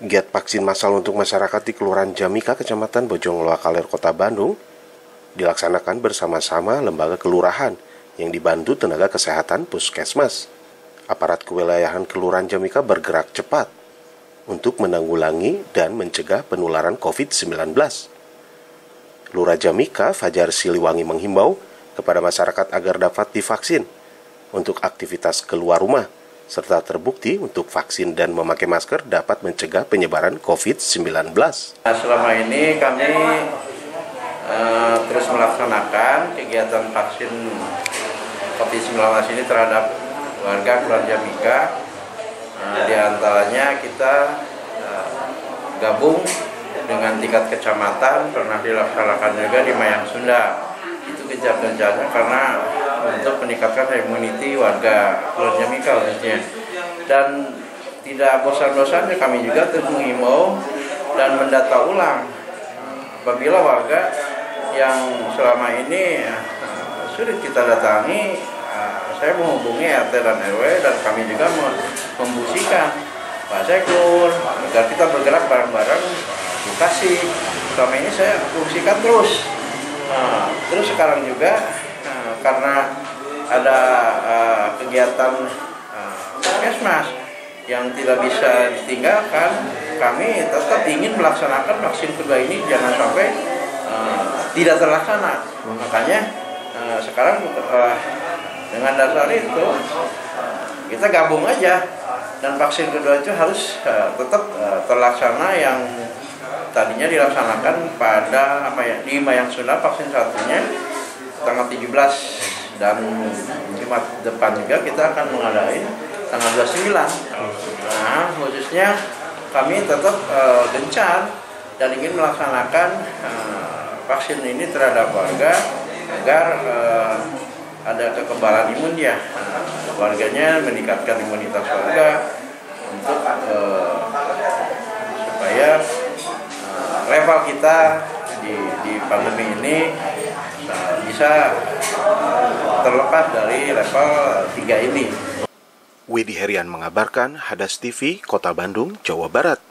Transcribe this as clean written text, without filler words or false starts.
Giat vaksin massal untuk masyarakat di Kelurahan Jamika, Kecamatan Bojongloa, Kaler, Kota Bandung, dilaksanakan bersama-sama lembaga kelurahan yang dibantu tenaga kesehatan Puskesmas. Aparat kewilayahan Kelurahan Jamika bergerak cepat untuk menanggulangi dan mencegah penularan COVID-19. Lurah Jamika, Fajar Siliwangi menghimbau kepada masyarakat agar dapat divaksin untuk aktivitas keluar rumah, serta terbukti untuk vaksin dan memakai masker dapat mencegah penyebaran COVID-19. Selama ini kami terus melaksanakan kegiatan vaksin COVID-19 ini terhadap warga Kelurahan Jamika. Di antaranya kita gabung dengan tingkat kecamatan, pernah dilaksanakan juga di Mayang Sunda. Itu gencar-gencarnya karena untuk meningkatkan immunity warga Kelurahan Jamika khususnya. Dan tidak bosan-bosannya kami juga terus mengimbau dan mendata ulang apabila warga yang selama ini sulit kita datangi, saya menghubungi RT dan RW dan kami juga membusikan Pak Sekur agar kita bergerak bareng-bareng edukasi. Selama ini saya fungsikan terus. Terus sekarang juga karena ada kegiatan Puskesmas yang tidak bisa ditinggalkan, kami tetap ingin melaksanakan vaksin kedua ini jangan sampai tidak terlaksana. Makanya sekarang dengan dasar itu kita gabung aja dan vaksin kedua itu harus tetap terlaksana yang tadinya dilaksanakan pada di Mayang Sunda vaksin satunya tanggal 17 dan Jumat depan juga kita akan mengadain tanggal 29. Nah, khususnya kami tetap gencar dan ingin melaksanakan vaksin ini terhadap warga agar ada kekebalan imun ya. Warganya meningkatkan imunitas warga untuk supaya level kita di pandemi ini bisa terlepas dari level 3 ini. Widi Herian mengabarkan, Hadas TV, Kota Bandung, Jawa Barat.